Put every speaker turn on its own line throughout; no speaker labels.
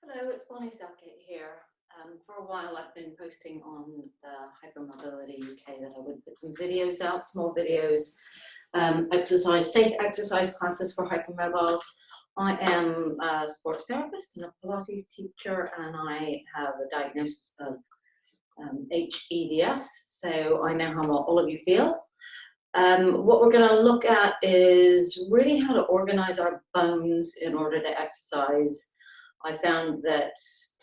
Hello, it's Southgate here. For a while I've been posting on the Hypermobility UK that I would put some videos out, small videos, safe exercise classes for hypermobiles. I am a sports therapist and a Pilates teacher, and I have a diagnosis of hEDS, so I know how all of you feel. What we're going to look at is really how to organize our bones in order to exercise. I found that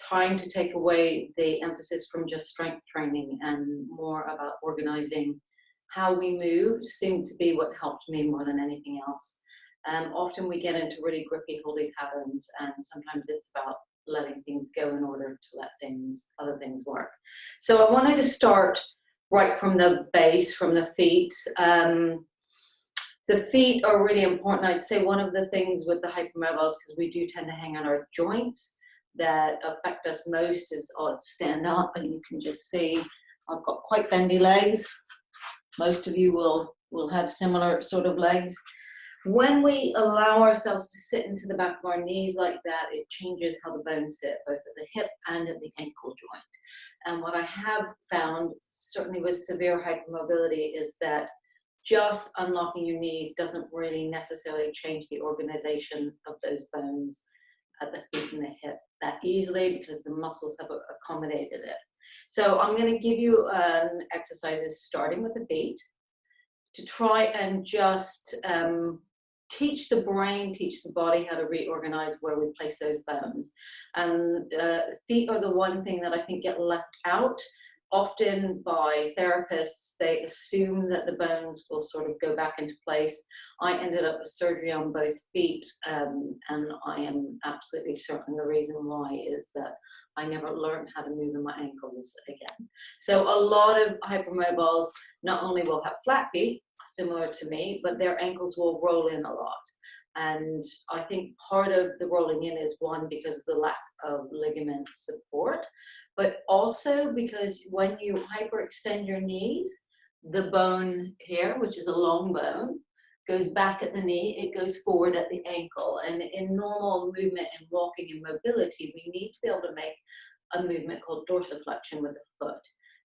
trying to take away the emphasis from just strength training and more about organizing how we move seemed to be what helped me more than anything else. Often we get into really grippy holding patterns, and sometimes it's about letting things go in order to let other things work. So I wanted to start right from the base, from the feet. The feet are really important. I'd say one of the things with the hypermobiles, because we do tend to hang on our joints, that affect us most is I'll stand up, and you can just see I've got quite bendy legs. Most of you will have similar sort of legs. When we allow ourselves to sit into the back of our knees like that, it changes how the bones sit, both at the hip and at the ankle joint. And what I have found, certainly with severe hypermobility, is that just unlocking your knees doesn't really necessarily change the organization of those bones at the feet and the hip that easily, because the muscles have accommodated it. So I'm going to give you exercises starting with the feet to try and just teach the brain, teach the body how to reorganize where we place those bones. And feet are the one thing that I think get left out often by therapists. They assume that the bones will sort of go back into place. I ended up with surgery on both feet, and I am absolutely certain the reason why is that I never learned how to move in my ankles again. So a lot of hypermobiles not only will have flat feet, similar to me, but their ankles will roll in a lot. And I think part of the rolling in is one, because of the lack of ligament support, but also because when you hyperextend your knees, the bone here, which is a long bone, goes back at the knee, it goes forward at the ankle. And in normal movement and walking and mobility, we need to be able to make a movement called dorsiflexion with the foot.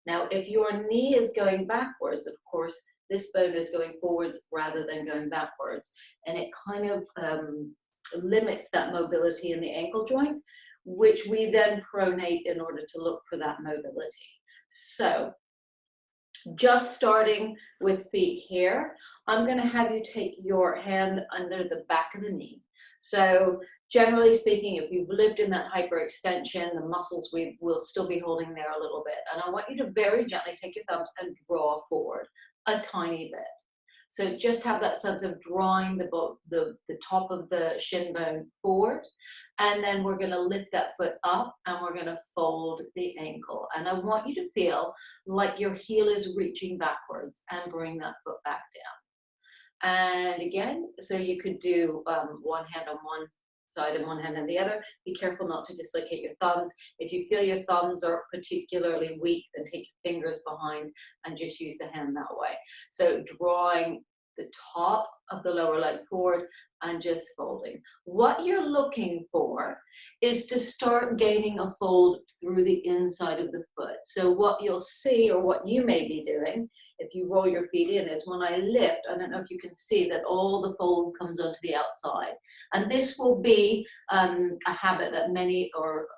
Now, if your knee is going backwards, of course, this bone is going forwards rather than going backwards. And it kind of limits that mobility in the ankle joint, which we then pronate in order to look for that mobility. So just starting with feet here, I'm going to have you take your hand under the back of the knee. So generally speaking, if you've lived in that hyperextension, the muscles will still be holding there a little bit. And I want you to very gently take your thumbs and draw forward a tiny bit. So just have that sense of drawing the top of the shin bone forward. And then we're going to lift that foot up, and we're going to fold the ankle. And I want you to feel like your heel is reaching backwards, and bring that foot back down. And again, so you could do one hand on one side and one hand on the other. Be careful not to dislocate your thumbs. If you feel your thumbs are particularly weak, then take your fingers behind and just use the hand that way. So drawing the top of the lower leg forward and just folding. What you're looking for is to start gaining a fold through the inside of the foot. So what you'll see, or what you may be doing if you roll your feet in, is when I lift, I don't know if you can see that all the fold comes onto the outside. And this will be a habit that many, or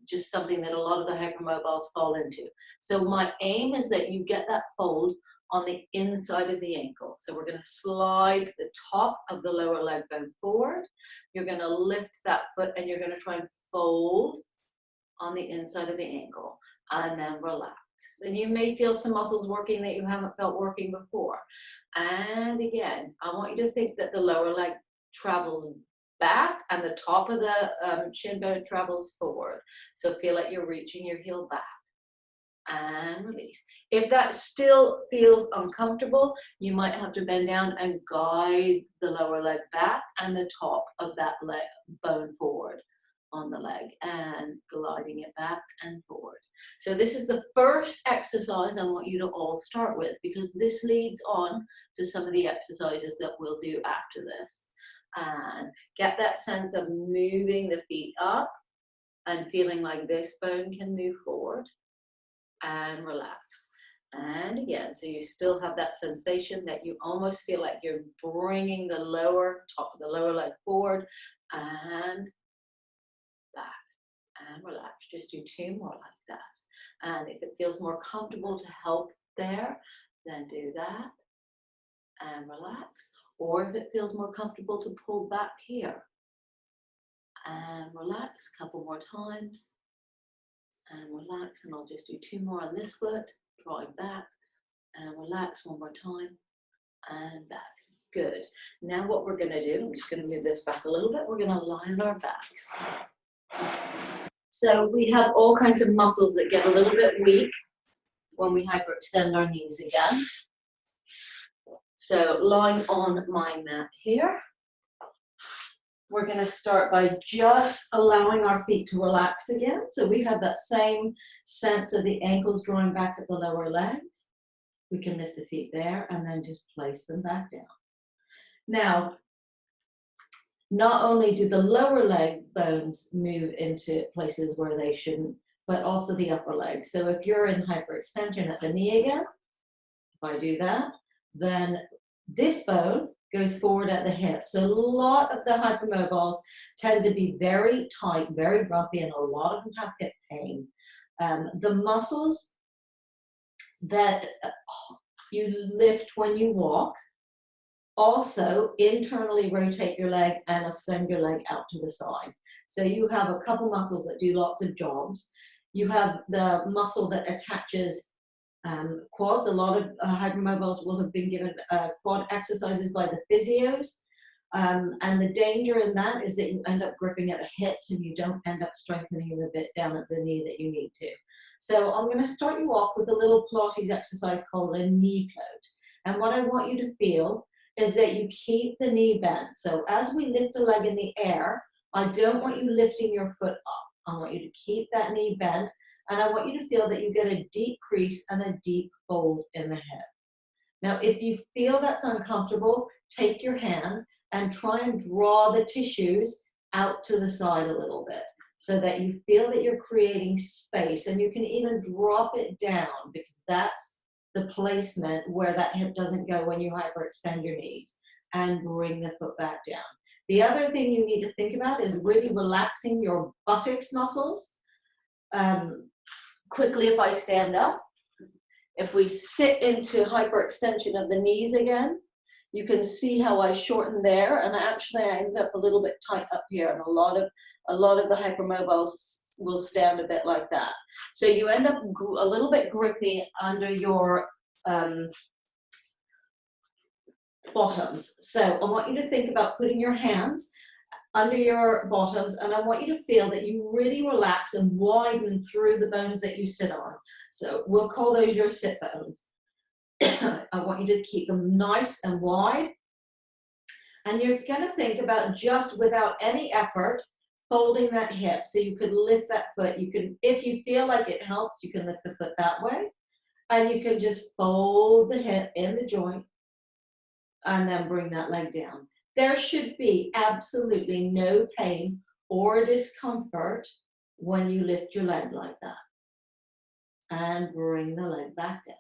just something that a lot of the hypermobiles fall into. So my aim is that you get that fold on the inside of the ankle. So we're going to slide the top of the lower leg bone forward. You're going to lift that foot, and you're going to try and fold on the inside of the ankle, and then relax. And you may feel some muscles working that you haven't felt working before. And again, I want you to think that the lower leg travels back, and the top of the shin bone travels forward. So feel like you're reaching your heel back. And release. If that still feels uncomfortable, you might have to bend down and guide the lower leg back and the top of that leg bone forward on the leg, and gliding it back and forward. So this is the first exercise I want you to all start with, because this leads on to some of the exercises that we'll do after this. And get that sense of moving the feet up and feeling like this bone can move forward and relax. And again, so you still have that sensation that you almost feel like you're bringing the lower top of the lower leg forward and back and relax. Just do 2 more like that. And if it feels more comfortable to help there, then do that and relax. Or if it feels more comfortable to pull back here and relax a couple more times and relax. And I'll just do 2 more on this foot, drawing back and relax one more time and back. Good. Now what we're going to do, I'm just going to move this back a little bit. We're going to lie on our backs. So we have all kinds of muscles that get a little bit weak when we hyperextend our knees again. So lying on my mat here, we're going to start by just allowing our feet to relax again. So we have that same sense of the ankles drawing back at the lower legs. We can lift the feet there and then just place them back down. Now, not only do the lower leg bones move into places where they shouldn't, but also the upper leg. So if you're in hyperextension at the knee again, if I do that, then this bone goes forward at the hip. So a lot of the hypermobiles tend to be very tight, very bumpy, and a lot of them have hip pain. The muscles that you lift when you walk also internally rotate your leg and extend your leg out to the side. So you have a couple muscles that do lots of jobs. You have the muscle that attaches quads. A lot of hypermobiles will have been given quad exercises by the physios. And the danger in that is that you end up gripping at the hips and you don't end up strengthening the bit down at the knee that you need to. So I'm going to start you off with a little Pilates exercise called a knee float. And what I want you to feel is that you keep the knee bent. So as we lift a leg in the air, I don't want you lifting your foot up. I want you to keep that knee bent, and I want you to feel that you get a deep crease and a deep fold in the hip. Now, if you feel that's uncomfortable, take your hand and try and draw the tissues out to the side a little bit so that you feel that you're creating space, and you can even drop it down because that's the placement where that hip doesn't go when you hyperextend your knees, and bring the foot back down. The other thing you need to think about is really relaxing your buttocks muscles. Quickly, if I stand up, if we sit into hyperextension of the knees again, you can see how I shorten there, and actually I end up a little bit tight up here, and a lot of the hypermobiles will stand a bit like that. So you end up a little bit grippy under your bottoms. So I want you to think about putting your hands under your bottoms, and I want you to feel that you really relax and widen through the bones that you sit on. So we'll call those your sit bones. I want you to keep them nice and wide, and you're going to think about, just without any effort, folding that hip. So you could lift that foot. You can, if you feel like it helps, you can lift the foot that way, and you can just fold the hip in the joint and then bring that leg down. There should be absolutely no pain or discomfort when you lift your leg like that. And bring the leg back down.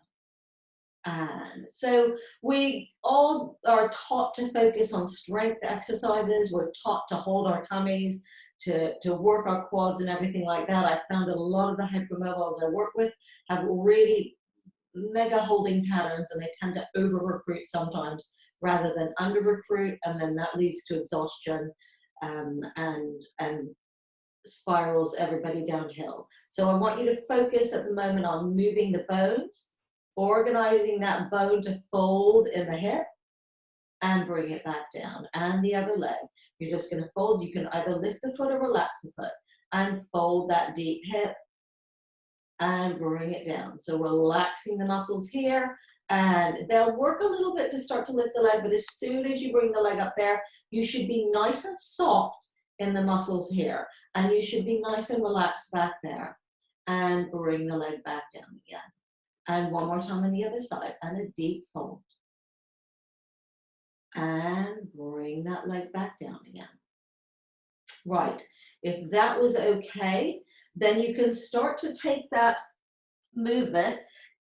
And so we all are taught to focus on strength exercises. We're taught to hold our tummies, to work our quads and everything like that. I found a lot of the hypermobiles I work with have really mega holding patterns, and they tend to over recruit sometimes rather than under recruit, and then that leads to exhaustion and spirals everybody downhill. So I want you to focus at the moment on moving the bones, organizing that bone to fold in the hip, and bring it back down. And the other leg, you're just going to fold. You can either lift the foot or relax the foot, and fold that deep hip and bring it down. So relaxing the muscles here, and they'll work a little bit to start to lift the leg, but as soon as you bring the leg up there, you should be nice and soft in the muscles here, and you should be nice and relaxed back there, and bring the leg back down again. And one more time on the other side, and a deep fold. And bring that leg back down again. Right, If that was okay, then you can start to take that movement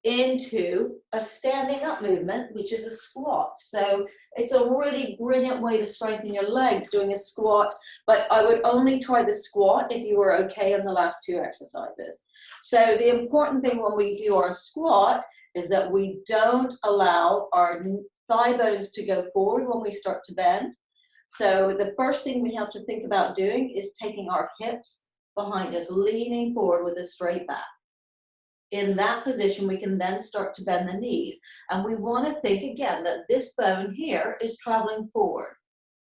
into a standing up movement, which is a squat. So it's a really brilliant way to strengthen your legs doing a squat, but I would only try the squat if you were okay in the last two exercises. So the important thing when we do our squat is that we don't allow our thigh bones to go forward when we start to bend. So the first thing we have to think about doing is taking our hips behind us, leaning forward with a straight back. In that position, we can then start to bend the knees. And we want to think again that this bone here is traveling forward.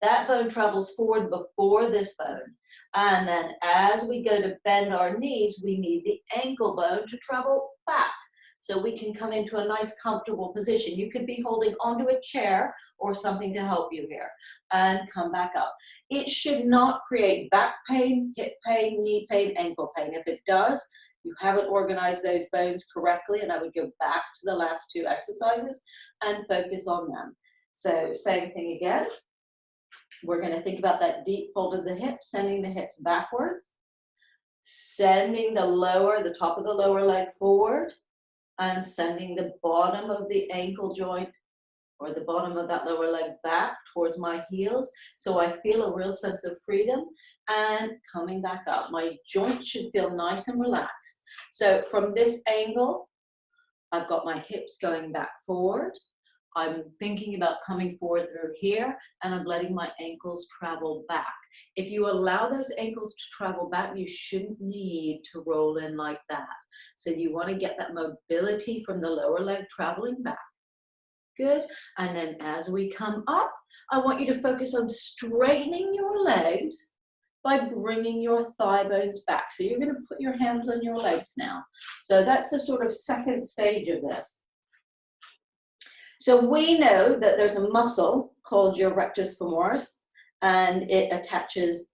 That bone travels forward before this bone. And then as we go to bend our knees, we need the ankle bone to travel back. So we can come into a nice comfortable position. You could be holding onto a chair or something to help you here and come back up. It should not create back pain, hip pain, knee pain, ankle pain. If it does, you haven't organized those bones correctly, and I would go back to the last two exercises and focus on them. So same thing again. We're going to think about that deep fold of the hips, sending the hips backwards, sending the top of the lower leg forward, and sending the bottom of the ankle joint or the bottom of that lower leg back towards my heels. So I feel a real sense of freedom and coming back up. My joints should feel nice and relaxed. So from this angle, I've got my hips going back forward. I'm thinking about coming forward through here, and I'm letting my ankles travel back. If you allow those ankles to travel back, you shouldn't need to roll in like that. So you want to get that mobility from the lower leg traveling back. Good. And then as we come up, I want you to focus on straightening your legs by bringing your thigh bones back. So you're going to put your hands on your legs now. So that's the sort of second stage of this. So we know that there's a muscle called your rectus femoris, and it attaches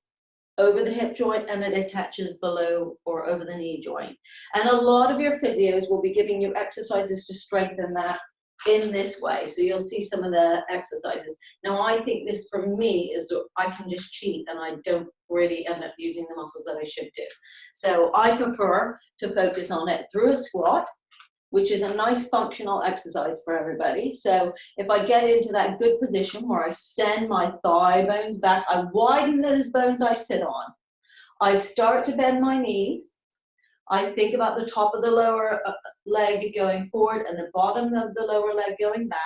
over the hip joint and it attaches below or over the knee joint. And a lot of your physios will be giving you exercises to strengthen that in this way. So you'll see some of the exercises. Now I think this for me is I can just cheat and I don't really end up using the muscles that I should do. So I prefer to focus on it through a squat, which is a nice functional exercise for everybody. So if I get into that good position where I send my thigh bones back, I widen those bones I sit on. I start to bend my knees. I think about the top of the lower leg going forward and the bottom of the lower leg going back.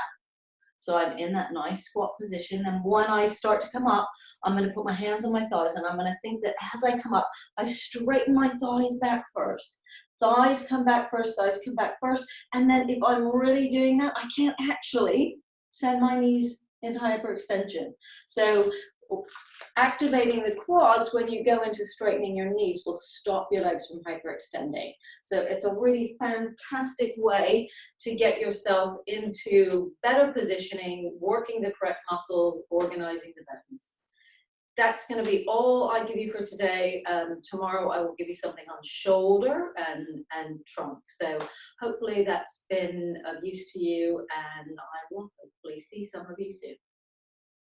So I'm in that nice squat position. And when I start to come up, I'm going to put my hands on my thighs and I'm going to think that as I come up, I straighten my thighs back first. Thighs come back first, thighs come back first. And then if I'm really doing that, I can't actually send my knees into hyperextension. So activating the quads when you go into straightening your knees will stop your legs from hyperextending. So it's a really fantastic way to get yourself into better positioning, working the correct muscles, organizing the bones. That's going to be all I give you for today. Tomorrow I will give you something on shoulder and trunk. So hopefully that's been of use to you, and I will hopefully see some of you soon.